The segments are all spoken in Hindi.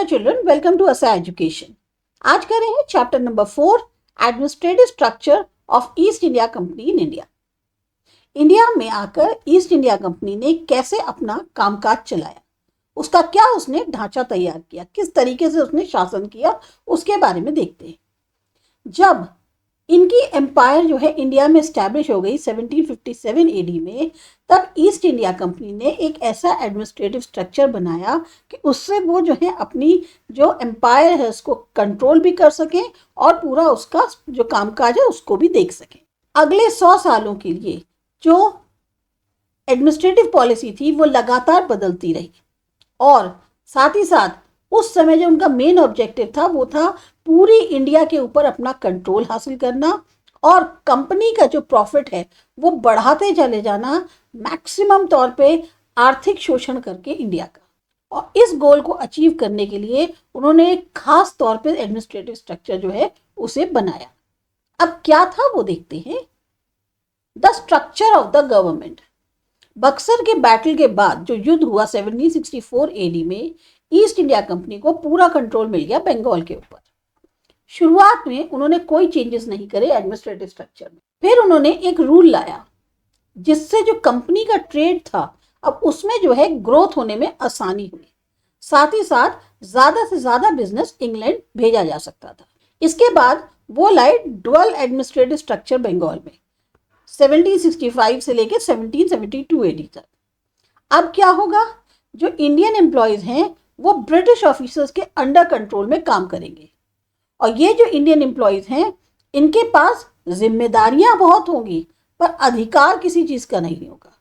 डियर चिल्ड्रन, वेलकम टू असा एजुकेशन। आज कर रहे हैं chapter number 4, administrative structure of east India company in India. India में आकर ईस्ट इंडिया कंपनी ने कैसे अपना कामकाज चलाया, उसका क्या उसने ढांचा तैयार किया, किस तरीके से उसने शासन किया, उसके बारे में देखते हैं। जब इनकी एम्पायर जो है इंडिया में स्टैब्लिश हो गई 1757 एडी में, तब ईस्ट इंडिया कंपनी ने एक ऐसा एडमिनिस्ट्रेटिव स्ट्रक्चर बनाया कि उससे वो जो है अपनी जो एम्पायर है उसको कंट्रोल भी कर सकें और पूरा उसका जो कामकाज है उसको भी देख सकें। अगले 100 सालों के लिए जो एडमिनिस्ट्रेटिव पॉलिसी थी वो लगातार बदलती रही और साथ ही साथ उस समय जो उनका मेन ऑब्जेक्टिव था वो था पूरी इंडिया के ऊपर अपना कंट्रोल हासिल करना और कंपनी का जो प्रॉफिट है वो बढ़ाते चले जाना, मैक्सिमम तौर पे आर्थिक शोषण करके इंडिया का। और इस गोल को अचीव करने के लिए उन्होंने एक खास तौर पे एडमिनिस्ट्रेटिव स्ट्रक्चर जो है उसे बनाया। अब क्या था वो देखते हैं। The structure of the government. Buxar के बैटल के बाद जो युद्ध हुआ 1764 एडी में, ईस्ट इंडिया कंपनी को पूरा कंट्रोल मिल गया बंगाल के ऊपर। शुरुआत में उन्होंने कोई चेंजेस नहीं करे एडमिनिस्ट्रेटिव स्ट्रक्चर में। फिर उन्होंने एक रूल लाया जिससे जो कंपनी का ट्रेड था अब उसमें जो है ग्रोथ होने में आसानी हुई, साथ ही साथ ज्यादा से ज्यादा बिजनेस इंग्लैंड भेजा जा सकता था। इसके बाद वो लाए डुअल एडमिनिस्ट्रेटिव स्ट्रक्चर बंगाल में 1765 से लेकर 1772 एडी तक। अब क्या होगा, जो इंडियन एम्प्लॉयज हैं वो ब्रिटिश ऑफिसर्स के अंडर कंट्रोल में काम करेंगे और ये जो इंडियन एम्प्लॉयज हैं इनके पास जिम्मेदारियां बहुत होंगी पर अधिकार किसी चीज का नहीं होगा,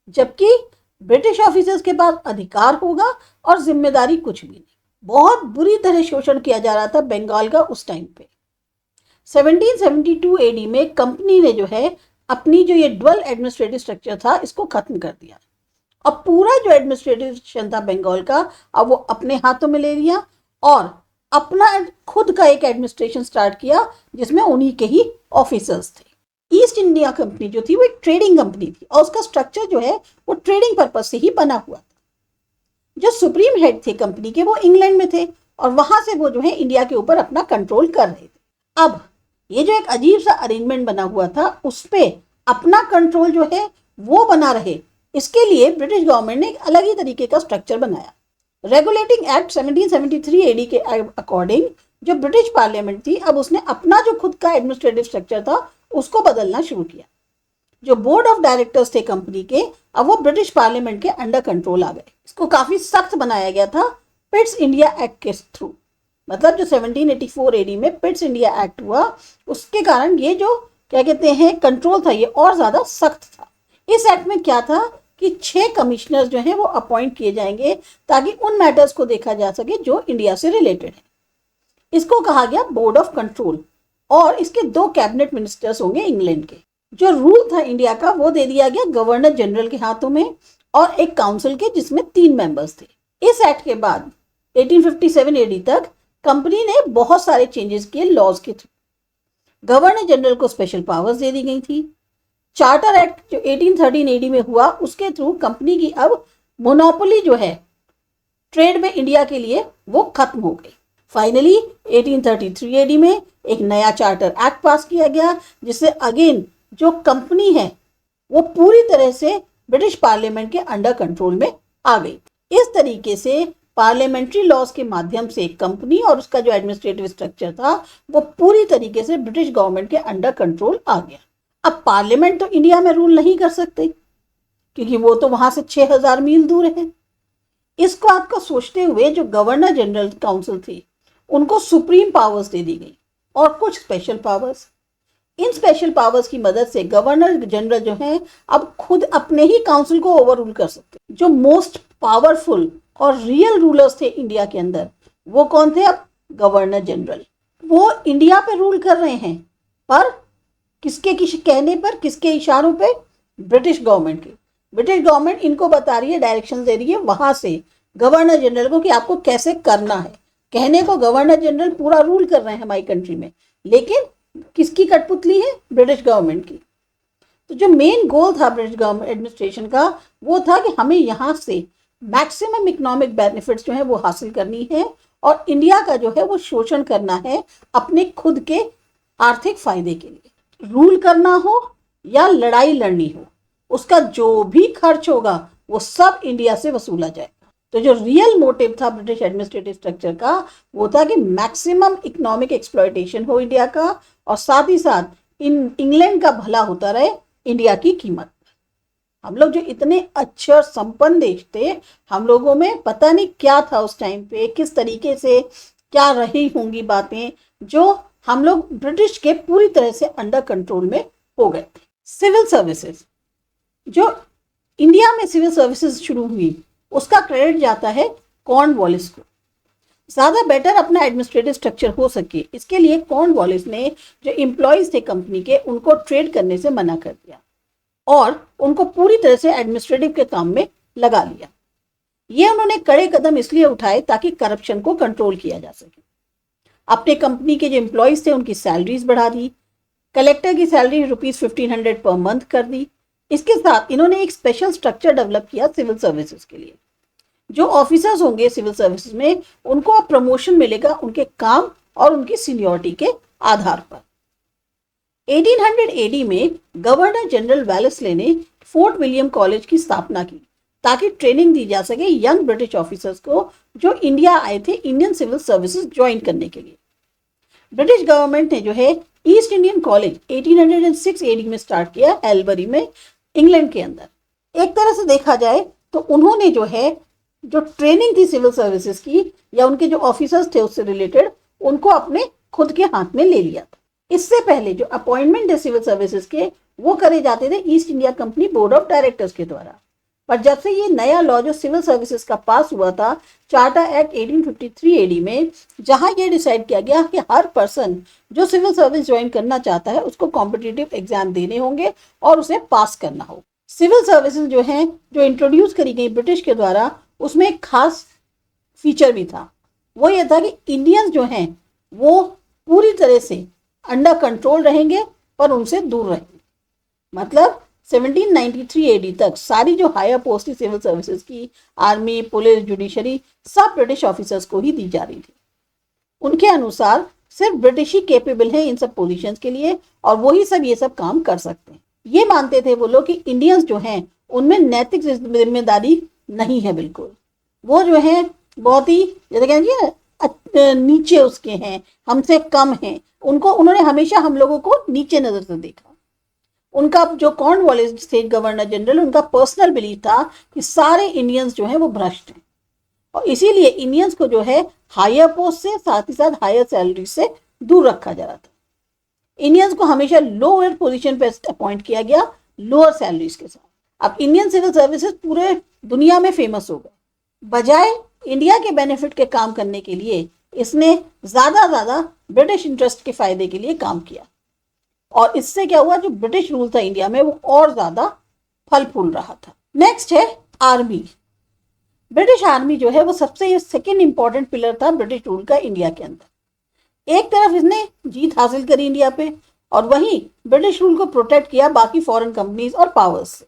जबकि ब्रिटिश ऑफिसर्स के पास अधिकार होगा और जिम्मेदारी कुछ भी नहीं। बहुत बुरी तरह शोषण किया जा रहा था बंगाल का उस टाइम पे। 1772 एडी में कंपनी ने जो है अपनी जो ये डुअल एडमिनिस्ट्रेटिव स्ट्रक्चर था इसको खत्म कर दिया। अब पूरा जो एडमिनिस्ट्रेटिव था बंगाल का अब वो अपने हाथों में ले लिया और अपना खुद का एक एडमिनिस्ट्रेशन स्टार्ट किया जिसमें उन्हीं के ही ऑफिसर्स थे। ईस्ट इंडिया कंपनी जो थी वो एक ट्रेडिंग कंपनी थी और उसका स्ट्रक्चर जो है वो ट्रेडिंग पर्पज से ही बना हुआ था। जो सुप्रीम हेड थे कंपनी के वो इंग्लैंड में थे और वहां से वो जो है इंडिया के ऊपर अपना कंट्रोल कर रहे थे। अब ये जो एक अजीब सा अरेंजमेंट बना हुआ था उस पर अपना कंट्रोल जो है वो बना रहे, इसके लिए ब्रिटिश गवर्नमेंट ने एक अलग ही तरीके का स्ट्रक्चर बनाया। रेगुलेटिंग एक्ट 1773 एडी के अकॉर्डिंग जो ब्रिटिश पार्लियामेंट थी अब उसने अपना जो खुद का एडमिनिस्ट्रेटिव स्ट्रक्चर था उसको बदलना शुरू किया। जो बोर्ड ऑफ डायरेक्टर्स थे कंपनी के अब वो ब्रिटिश पार्लियामेंट के अंडर कंट्रोल आ गए। इसको काफी सख्त बनाया गया था पिट्स इंडिया एक्ट के थ्रू। मतलब जो 1784 एडी में पिट्स इंडिया एक्ट हुआ उसके कारण ये जो क्या कहते हैं कंट्रोल था ये और ज्यादा सख्त था। इस एक्ट में क्या था कि 6 कमिश्नर्स जो हैं वो अपॉइंट किए जाएंगे ताकि उन मैटर्स को देखा जा सके जो इंडिया से रिलेटेड है। इसको कहा गया बोर्ड ऑफ कंट्रोल और इसके 2 कैबिनेट मिनिस्टर्स होंगे इंग्लैंड के। जो रूल था इंडिया का वो दे दिया गया गवर्नर जनरल के हाथों में और एक काउंसिल के जिसमें 3 मेंबर्स थे। इस एक्ट के बाद 1857 एडी तक कंपनी ने बहुत सारे चेंजेस किए लॉज के थ्रू। गवर्नर जनरल को स्पेशल पावर्स दे दी गई थी। चार्टर एक्ट जो 1813 एडी में हुआ उसके थ्रू कंपनी की अब मोनोपोली जो है ट्रेड में इंडिया के लिए वो खत्म हो गई। फाइनली 1833 एडी में एक नया चार्टर एक्ट पास किया गया जिससे अगेन जो कंपनी है वो पूरी तरह से ब्रिटिश पार्लियामेंट के अंडर कंट्रोल में आ गई। इस तरीके से पार्लियामेंट्री लॉज के माध्यम से कंपनी और उसका जो एडमिनिस्ट्रेटिव स्ट्रक्चर था वो पूरी तरीके से ब्रिटिश गवर्नमेंट के अंडर कंट्रोल आ गया। अब पार्लियामेंट तो इंडिया में रूल नहीं कर सकते क्योंकि वो तो वहां से 6000 मील दूर है। इस बात को सोचते हुए जो गवर्नर जनरल काउंसिल थी उनको सुप्रीम पावर्स दे दी गई और कुछ स्पेशल पावर्स। इन स्पेशल पावर्स की मदद से गवर्नर जनरल जो है अब खुद अपने ही काउंसिल को ओवर रूल कर सकते। जो मोस्ट पावरफुल और रियल रूलर्स थे इंडिया के अंदर वो कौन थे, अब गवर्नर जनरल। वो इंडिया पे रूल कर रहे हैं पर किसके कहने पर, किसके इशारों पे, ब्रिटिश गवर्नमेंट की। ब्रिटिश गवर्नमेंट इनको बता रही है, डायरेक्शन दे रही है वहां से गवर्नर जनरल को कि आपको कैसे करना है। कहने को गवर्नर जनरल पूरा रूल कर रहे हैं हमारी कंट्री में, लेकिन किसकी कठपुतली है, ब्रिटिश गवर्नमेंट की। तो जो मेन गोल था ब्रिटिश गवर्नमेंट एडमिनिस्ट्रेशन का वो था कि हमें यहाँ से मैक्सिमम इकोनॉमिक बेनिफिट्स जो है वो हासिल करनी है और इंडिया का जो है वो शोषण करना है अपने खुद के आर्थिक फायदे के लिए। रूल करना हो या लड़ाई लड़नी हो, उसका जो भी खर्च होगा वो सब इंडिया से वसूला जाएगा। तो जो रियल मोटिव था ब्रिटिश एडमिनिस्ट्रेटिव स्ट्रक्चर का वो था कि मैक्सिमम इकोनॉमिक एक्सप्लॉयटेशन हो इंडिया का, और साथ ही साथ इंग्लैंड का भला होता रहे इंडिया की कीमत। हम लोग जो इतने अच्छे और संपन्न देश थे, हम लोगों में पता नहीं क्या था उस टाइम पे, किस तरीके से क्या रही होंगी बातें, जो हम लोग ब्रिटिश के पूरी तरह से अंडर कंट्रोल में हो गए थे। सिविल सर्विसेज, जो इंडिया में सिविल सर्विसेज शुरू हुई उसका क्रेडिट जाता है कॉर्नवालिस को। ज़्यादा बेटर अपना एडमिनिस्ट्रेटिव स्ट्रक्चर हो सके इसके लिए कॉर्नवालिस ने जो एम्प्लॉयज़ थे कंपनी के उनको ट्रेड करने से मना कर दिया और उनको पूरी तरह से एडमिनिस्ट्रेटिव के काम में लगा लिया। ये उन्होंने कड़े कदम इसलिए उठाए ताकि करप्शन को कंट्रोल किया जा सके। अपने कंपनी के जो एम्प्लॉयज़ थे उनकी सैलरीज बढ़ा दी, कलेक्टर की सैलरी ₹1500 पर मंथ कर दी। इसके साथ इन्होंने एक स्पेशल स्ट्रक्चर डेवलप किया सिविल सर्विसेज के लिए। जो ऑफिसर्स होंगे सिविल सर्विसेज में उनको अब प्रमोशन मिलेगा उनके काम और उनकी सीनियरिटी के आधार पर। 1800 एडी में गवर्नर जनरल वेलेस्ले ने फोर्ट विलियम कॉलेज की स्थापना की ताकि ट्रेनिंग दी जा सके यंग ब्रिटिश ऑफिसर्स को जो इंडिया आए थे इंडियन सिविल सर्विसेज ज्वाइन करने के लिए। ब्रिटिश गवर्नमेंट ने जो है ईस्ट इंडियन कॉलेज 1806 एडी में स्टार्ट किया एल्बरी में, इंग्लैंड के अंदर। एक तरह से देखा जाए तो उन्होंने जो है जो ट्रेनिंग थी सिविल सर्विसेज की या उनके जो ऑफिसर्स थे उससे रिलेटेड उनको अपने खुद के हाथ में ले लिया था। इससे पहले जो अपॉइंटमेंट थे सिविल सर्विसेज के वो करे जाते थे east India company board of directors के द्वारा। पर जब से ये नया लॉ जो सिविल सर्विसेज का पास हुआ था चार्टर एक्ट 1853 एडी में, जहां ये डिसाइड किया गया कि हर पर्सन जो सिविल सर्विस ज्वाइन करना चाहता है उसको कॉम्पिटिटिव एग्जाम देने होंगे और उसे पास करना होगा। सिविल सर्विसेज जो हैं जो इंट्रोड्यूस करी गई ब्रिटिश के द्वारा उसमें एक खास फीचर भी था। वो ये था कि इंडियंस जो हैं वो पूरी तरह से अंडर कंट्रोल रहेंगे पर उनसे दूर रहेंगे। मतलब 1793 एडी तक सारी जो हायर पोस्ट थी सिविल सर्विसेज की, आर्मी, पुलिस, जुडिशरी, सब ब्रिटिश ऑफिसर्स को ही दी जा रही थी। उनके अनुसार सिर्फ ब्रिटिश ही कैपेबल हैं इन सब पोजीशंस के लिए और वही सब ये सब काम कर सकते हैं। ये मानते थे वो लोग कि इंडियंस जो हैं उनमें नैतिक जिम्मेदारी नहीं है बिल्कुल। वो जो है बहुत ही जैसे कहेंगे नीचे उसके हैं, हमसे कम हैं। उन्होंने हमेशा हम लोगों को नीचे नजर से देखा। उनका जो कॉर्नवालिस थे गवर्नर जनरल, उनका पर्सनल बिलीफ था कि सारे इंडियंस जो हैं वो भ्रष्ट हैं और इसीलिए इंडियंस को जो है हायर पोस्ट से साथ ही साथ हायर सैलरी से दूर रखा जा रहा था। इंडियंस को हमेशा लोअर पोजीशन पे अपॉइंट किया गया लोअर सैलरीज के साथ। अब इंडियन सिविल सर्विसेज पूरे दुनिया में फेमस हो गए। बजाय इंडिया के बेनिफिट के काम करने के लिए इसने ज्यादा ब्रिटिश इंटरेस्ट के फायदे के लिए काम किया और इससे क्या हुआ, जो ब्रिटिश रूल था इंडिया में वो और ज्यादा फल फूल रहा था। नेक्स्ट है आर्मी। ब्रिटिश आर्मी जो है वो सबसे सेकेंड इंपॉर्टेंट पिलर था ब्रिटिश रूल का इंडिया के अंदर। एक तरफ इसने जीत हासिल करी इंडिया पे और वहीं ब्रिटिश रूल को प्रोटेक्ट किया बाकी फॉरेन कंपनीज और पावर्स से।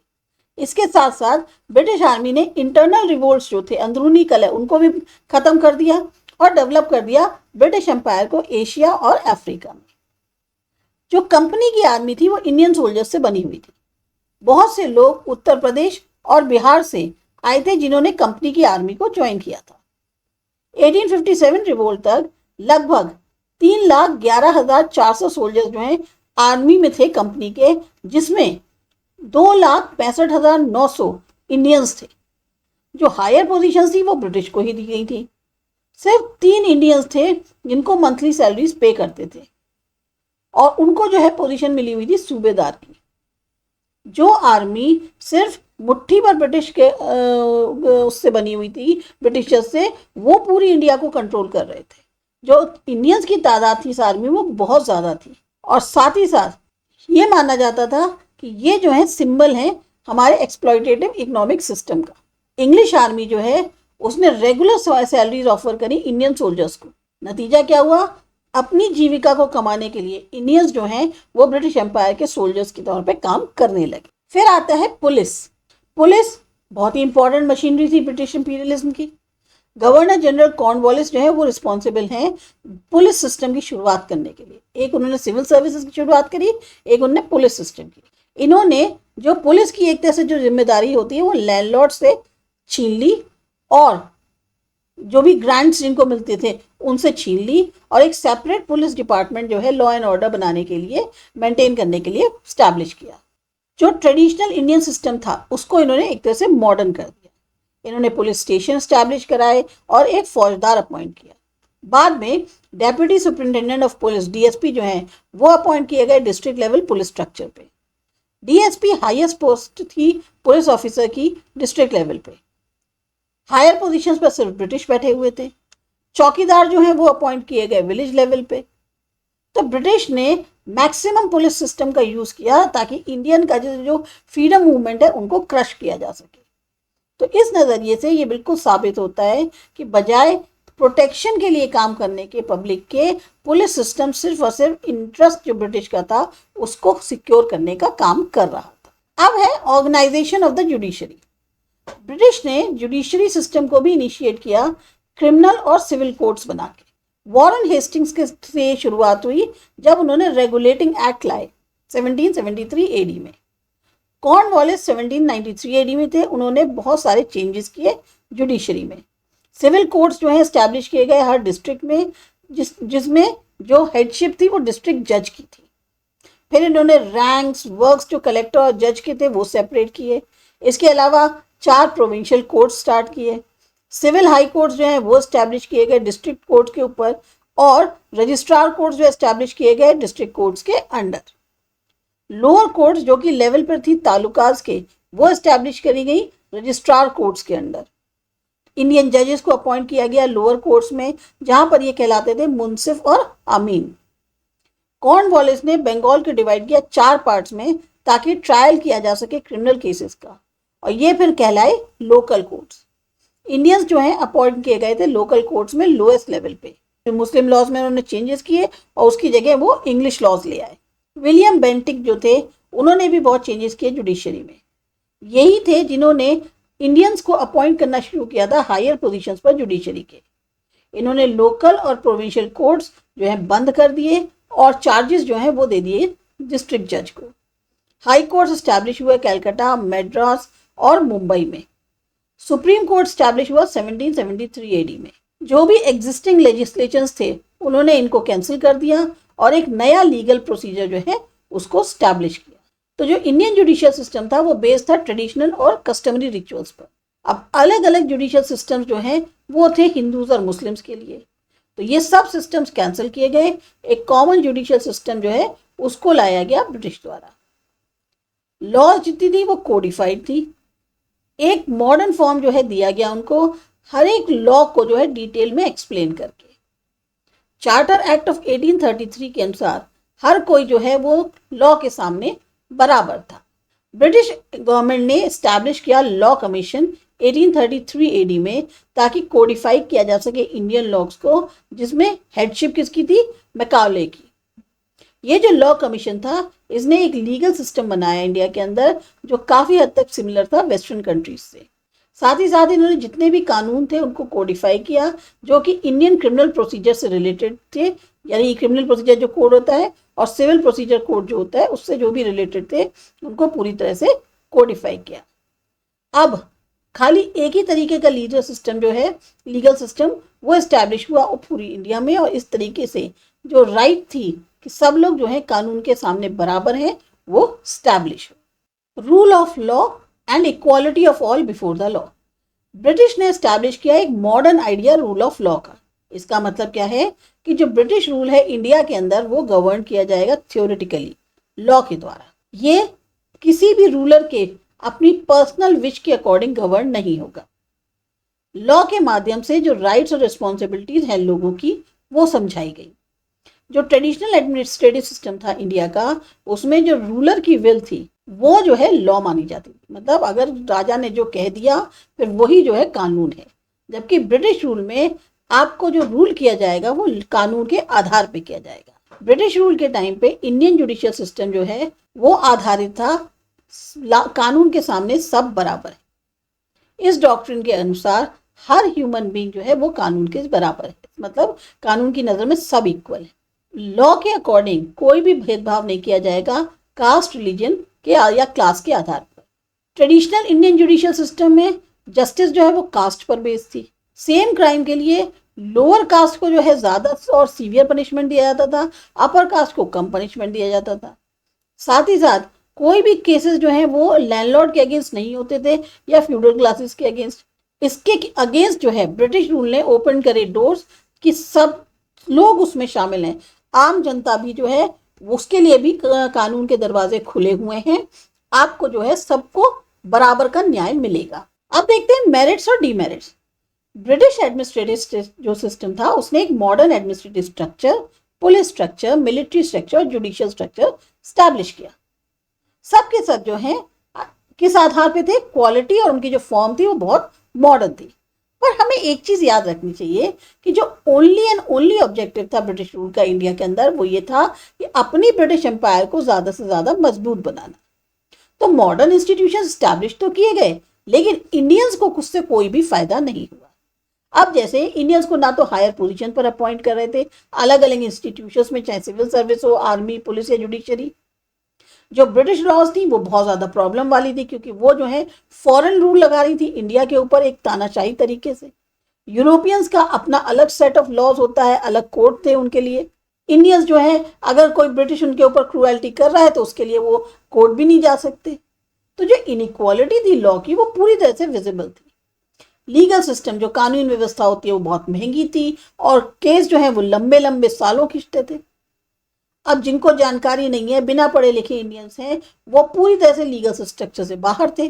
इसके साथ साथ ब्रिटिश आर्मी ने इंटरनल रिवोल्ट्स जो थे, अंदरूनी कलह, उनको भी खत्म कर दिया और डेवलप कर दिया ब्रिटिश एम्पायर को एशिया और अफ्रीका में। जो कंपनी की आर्मी थी वो इंडियन सोल्जर्स से बनी हुई थी। बहुत से लोग उत्तर प्रदेश और बिहार से आए थे जिन्होंने कंपनी की आर्मी को ज्वाइन किया था। 1857 रिवोल्ट तक लगभग 3,11,400 सोल्जर्स जो हैं आर्मी में थे कंपनी के, जिसमें 2,65,900 इंडियंस थे। जो हायर पोजीशन थी वो ब्रिटिश को ही दी गई थी। सिर्फ 3 इंडियंस थे जिनको मंथली सैलरीज पे करते थे और उनको जो है पोजीशन मिली हुई थी सूबेदार की। जो आर्मी सिर्फ मुट्ठी भर ब्रिटिश के उससे बनी हुई थी, ब्रिटिशर्स से, वो पूरी इंडिया को कंट्रोल कर रहे थे। जो इंडियंस की तादाद थी इस आर्मी में वो बहुत ज़्यादा थी और साथ ही साथ ये माना जाता था कि ये जो है सिंबल है हमारे एक्सप्लॉयटेटिव इकोनॉमिक सिस्टम का। इंग्लिश आर्मी जो है उसने रेगुलर सैलरीज ऑफर करी इंडियन सोल्जर्स को। नतीजा क्या हुआ, अपनी जीविका को कमाने के लिए इंडियंस जो हैं वो ब्रिटिश एम्पायर के सोल्जर्स के तौर पे काम करने लगे। फिर आता है पुलिस। पुलिस बहुत ही इंपॉर्टेंट मशीनरी थी ब्रिटिश इंपीरियलिज्म की। गवर्नर जनरल कॉर्नवालिस जो है वो रिस्पॉन्सिबल हैं पुलिस सिस्टम की शुरुआत करने के लिए। एक उन्होंने सिविल सर्विसेज की शुरुआत करी, एक उन्होंने पुलिस सिस्टम की। इन्होंने जो पुलिस की एक तरह से जो जिम्मेदारी होती है वो लैंडलॉर्ड से छीन ली, और जो भी ग्रांट्स जिनको मिलते थे उनसे छीन ली, और एक सेपरेट पुलिस डिपार्टमेंट जो है लॉ एंड ऑर्डर बनाने के लिए, मेंटेन करने के लिए स्टैब्लिश किया। जो ट्रेडिशनल इंडियन सिस्टम था उसको इन्होंने एक तरह से मॉडर्न कर दिया। इन्होंने पुलिस स्टेशन स्टैब्लिश कराए और एक फौजदार अपॉइंट किया। बाद में deputy superintendent of police DSP जो है वो अपॉइंट किए गए डिस्ट्रिक्ट लेवल पुलिस स्ट्रक्चर पे। डीएसपी हाईएस्ट पोस्ट थी पुलिस ऑफिसर की डिस्ट्रिक्ट लेवल पे। हायर पोजीशंस पर सिर्फ ब्रिटिश बैठे हुए थे। चौकीदार जो है वो अपॉइंट किए गए विलेज लेवल पे। तो ब्रिटिश ने मैक्सिमम पुलिस सिस्टम का यूज किया ताकि इंडियन का जो फ्रीडम मूवमेंट है उनको क्रश किया जा सके। तो इस नजरिए से ये बिल्कुल साबित होता है कि बजाय प्रोटेक्शन के लिए काम करने के पब्लिक के, पुलिस सिस्टम सिर्फ और सिर्फ इंटरेस्ट जो ब्रिटिश का था उसको सिक्योर करने का काम कर रहा था। अब है organization of the judiciary. British ने जुडिशरी सिस्टम को भी इनिशिएट किया क्रिमिनल और सिविल कोर्ट्स बना के। वॉरेन हेस्टिंग्स के से शुरुआत हुई जब उन्होंने रेगुलेटिंग एक्ट लाए 1773 एडी में। कॉर्नवालिस 1793 एडी में थे। उन्होंने बहुत सारे चेंजेस किए जुडिशरी में। सिविल कोर्ट्स जो है एस्टैब्लिश किए गए हर डिस्ट्रिक्ट में, जिसमें जो हेडशिप थी वो डिस्ट्रिक्ट जज की थी। फिर इन्होंने रैंक्स वर्क्स जो कलेक्टर और जज के थे वो सेपरेट किए। इसके अलावा 4 प्रोविंशियल कोर्ट्स स्टार्ट किए। सिविल हाई कोर्ट्स जो हैं वो एस्टैब्लिश किए गए डिस्ट्रिक्ट कोर्ट के ऊपर, और रजिस्ट्रार कोर्ट्स जो एस्टैब्लिश किए गए डिस्ट्रिक्ट कोर्ट्स के अंडर। लोअर कोर्ट्स जो कि लेवल पर थी तालुकाज के, वो एस्टैब्लिश करी गई रजिस्ट्रार कोर्ट्स के अंडर। इंडियन जजेस को अपॉइंट किया गया लोअर कोर्ट्स में, जहां पर ये कहलाते थे मुंसिफ और अमीन। कॉर्नवालिस ने बंगाल को डिवाइड किया 4 पार्ट्स में ताकि ट्रायल किया जा सके क्रिमिनल केसेस का, और ये फिर कहलाए लोकल कोर्ट्स। इंडियंस जो हैं अपॉइंट किए गए थे लोकल कोर्ट्स में लोएस्ट लेवल पे। मुस्लिम लॉज में उन्होंने चेंजेस किए और उसकी जगह वो इंग्लिश लॉज ले आए। विलियम बेंटिक जो थे उन्होंने भी बहुत चेंजेस किए जुडिशरी में। यही थे जिन्होंने इंडियंस को अपॉइंट करना शुरू किया था हायर पोजीशंस पर जुडिशरी के। इन्होंने लोकल और प्रोविंशियल कोर्ट्स जो है बंद कर दिए और चार्जेस जो है वो दे दिए डिस्ट्रिक्ट जज को। हाई कोर्ट्स एस्टैब्लिश हुए कलकत्ता, मद्रास और मुंबई में। सुप्रीम कोर्ट स्टैब्लिश हुआ 1773 एडी में। जो भी एग्जिस्टिंग लेजिस्लेशंस थे उन्होंने इनको कैंसिल कर दिया और एक नया लीगल प्रोसीजर जो है उसको स्टैब्लिश किया। तो जो इंडियन जुडिशियल सिस्टम था वो बेस्ड था ट्रेडिशनल और कस्टमरी रिचुअल्स पर। अब अलग अलग जुडिशियल सिस्टम्स जो हैं वो थे हिंदूज और मुस्लिम्स के लिए, तो ये सब सिस्टम्स कैंसिल किए गए। एक कॉमन जुडिशियल सिस्टम जो है उसको लाया गया ब्रिटिश द्वारा। लॉ जितनी थी वो कोडिफाइड थी। एक मॉडर्न फॉर्म जो है दिया गया उनको, हर एक लॉ को जो है डिटेल में एक्सप्लेन करके। चार्टर एक्ट ऑफ 1833 के अनुसार हर कोई जो है वो लॉ के सामने बराबर था। ब्रिटिश गवर्नमेंट ने एस्टैब्लिश किया लॉ कमीशन 1833 एडी में ताकि कोडिफाई किया जा सके इंडियन लॉज को, जिसमें हेडशिप किसकी थी? मैकाले की। ये जो लॉ कमीशन था इसने एक लीगल सिस्टम बनाया इंडिया के अंदर जो काफ़ी हद तक सिमिलर था वेस्टर्न कंट्रीज से। साथ ही साथ इन्होंने जितने भी कानून थे उनको कोडिफाई किया जो कि इंडियन क्रिमिनल प्रोसीजर से रिलेटेड थे, यानी क्रिमिनल प्रोसीजर जो कोड होता है और सिविल प्रोसीजर कोड जो होता है उससे जो भी रिलेटेड थे उनको पूरी तरह से कोडिफाई किया। अब खाली एक ही तरीके का लीगल सिस्टम जो है लीगल सिस्टम वो एस्टैब्लिश हुआ पूरी इंडिया में, और इस तरीके से जो राइट थी कि सब लोग जो है कानून के सामने बराबर हैं वो स्टैब्लिश हो। Rule of law and equality of all before the law. British ने एस्टैब्लिश किया एक modern idea rule of law का। इसका मतलब क्या है कि जो ब्रिटिश रूल है इंडिया के अंदर वो गवर्न किया जाएगा थियोरेटिकली लॉ के द्वारा। ये किसी भी रूलर के अपनी पर्सनल विश के अकॉर्डिंग गवर्न नहीं होगा। लॉ के माध्यम से जो राइट्स और रिस्पॉन्सिबिलिटीज हैं लोगों की वो समझाई गई। जो ट्रेडिशनल एडमिनिस्ट्रेटिव सिस्टम था इंडिया का उसमें जो रूलर की विल थी वो जो है लॉ मानी जाती थी, मतलब अगर राजा ने जो कह दिया फिर वही जो है कानून है। जबकि ब्रिटिश रूल में आपको जो रूल किया जाएगा वो कानून के आधार पे किया जाएगा। ब्रिटिश रूल के टाइम पे इंडियन जुडिशियल सिस्टम जो है वो आधारित था कानून के सामने सब बराबर है। इस डॉक्ट्रिन के अनुसार हर ह्यूमन बीइंग जो है वो कानून के बराबर है, मतलब कानून की नज़र में सब इक्वल है। लॉ के अकॉर्डिंग कोई भी भेदभाव नहीं किया जाएगा कास्ट, रिलीजन के या क्लास के आधार पर। ट्रेडिशनल इंडियन जुडिशियल सिस्टम में जस्टिस जो है वो कास्ट पर बेस्ड थी। सेम क्राइम के लिए लोअर कास्ट को जो है ज़्यादा और सीवियर पनिशमेंट दिया जाता था, अपर कास्ट को कम पनिशमेंट दिया जाता था। साथ ही साथ कोई भी केसेस जो हैं वो लैंडलॉर्ड के अगेंस्ट नहीं होते थे या फ्यूडल क्लासेस के अगेंस्ट। इसके अगेंस्ट जो है ब्रिटिश रूल ने ओपन करे डोर्स कि सब लोग उसमें शामिल हैं। आम जनता भी जो है उसके लिए भी कानून के दरवाजे खुले हुए हैं। आपको जो है सबको बराबर का न्याय मिलेगा। अब देखते हैं मेरिट्स और डीमेरिट्स। ब्रिटिश एडमिनिस्ट्रेटिव जो सिस्टम था उसने एक modern administrative structure, police structure, military structure और जुडिशियल स्ट्रक्चर स्टैब्लिश किया। सबके सब जो है किस आधार पे थे? क्वालिटी, और उनकी जो फॉर्म थी वो बहुत मॉडर्न थी। पर हमें एक चीज याद रखनी चाहिए कि जो ओनली एंड ओनली ऑब्जेक्टिव था ब्रिटिश रूल का इंडिया के अंदर वो ये था कि अपनी ब्रिटिश एम्पायर को ज्यादा से ज्यादा मजबूत बनाना। तो मॉडर्न इंस्टीट्यूशन स्टैब्लिश तो किए गए, लेकिन इंडियंस को उससे कोई भी फायदा नहीं हुआ। अब जैसे इंडियंस को ना तो हायर पोजीशन पर अपॉइंट कर रहे थे अलग अलग इंस्टीट्यूशंस में, चाहे सिविल सर्विस हो, आर्मी, पुलिस या जुडिशरी। जो ब्रिटिश लॉज थी वो बहुत ज्यादा प्रॉब्लम वाली थी, क्योंकि वो जो है फॉरेन रूल लगा रही थी इंडिया के ऊपर एक तानाशाही तरीके से। यूरोपियंस का अपना अलग सेट ऑफ लॉज होता है, अलग कोड थे उनके लिए। इंडियंस जो है अगर कोई ब्रिटिश उनके ऊपर क्रूएल्टी कर रहा है तो उसके लिए वो कोर्ट भी नहीं जा सकते। तो जो इनइक्वालिटी थी लॉ की वो पूरी तरह से विजिबल थी। लीगल सिस्टम, जो कानून व्यवस्था होती है, वो बहुत महंगी थी और केस जो है वो लंबे लंबे सालों खींचते थे। अब जिनको जानकारी नहीं है, बिना पढ़े लिखे इंडियंस हैं, वो पूरी तरह से लीगल स्ट्रक्चर से बाहर थे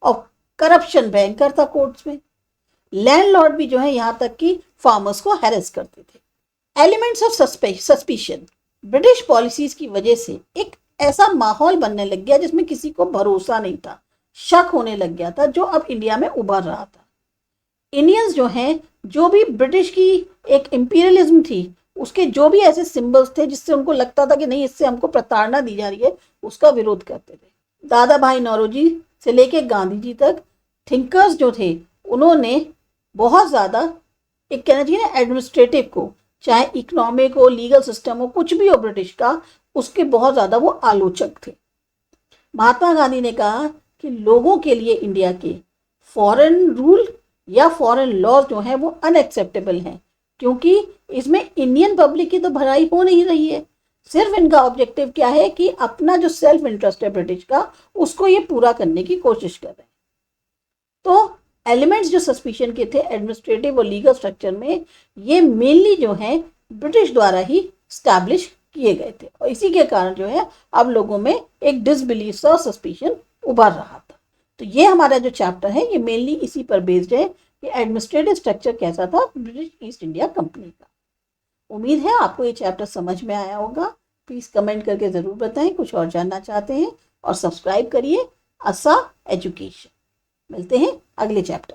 और करप्शन भयंकर था कोर्ट्स में। लैंडलॉर्ड भी जो है यहाँ तक कि फार्मर्स को हैरेस करते थे। Elements of suspicion. British policies की वजह से एक ऐसा माहौल बनने लग गया जिसमें किसी को भरोसा नहीं था, शक होने लग गया था, जो अब इंडिया में उभर रहा था। इंडियंस जो हैं, जो भी ब्रिटिश की एक इंपीरियलिज्म थी, उसके जो भी ऐसे सिंबल्स थे जिससे उनको लगता था कि नहीं इससे हमको प्रताड़ना दी जा रही है, उसका विरोध करते थे। दादा भाई नौरोजी से लेके गांधी जी तक थिंकर्स जो थे उन्होंने बहुत ज़्यादा, एक कहना चाहिए ना, एडमिनिस्ट्रेटिव को, चाहे इकोनॉमिक हो, लीगल सिस्टम हो, कुछ भी हो ब्रिटिश का, उसके बहुत ज़्यादा वो आलोचक थे। महात्मा गांधी ने कहा कि लोगों के लिए इंडिया के फॉरेन रूल या फॉरेन लॉज जो हैं वो अनएक्सेप्टेबल हैं, क्योंकि इसमें इंडियन पब्लिक की तो भलाई हो नहीं रही है। सिर्फ इनका ऑब्जेक्टिव क्या है कि अपना जो सेल्फ इंटरेस्ट है ब्रिटिश का, उसको ये पूरा करने की कोशिश कर रहे हैं। तो एलिमेंट्स जो सस्पिशन के थे एडमिनिस्ट्रेटिव और लीगल स्ट्रक्चर में, ये मेनली जो है ब्रिटिश द्वारा ही स्टैब्लिश किए गए थे, और इसी के कारण जो है अब लोगों में एक डिसबिलीफ और सस्पिशन उभर रहा था। तो ये हमारा जो चैप्टर है ये मेनली इसी पर बेस्ड है कि एडमिनिस्ट्रेटिव स्ट्रक्चर कैसा था ब्रिटिश ईस्ट इंडिया कंपनी का। उम्मीद है आपको ये चैप्टर समझ में आया होगा। प्लीज़ कमेंट करके ज़रूर बताएं कुछ और जानना चाहते हैं, और सब्सक्राइब करिए आसा एजुकेशन। मिलते हैं अगले चैप्टर।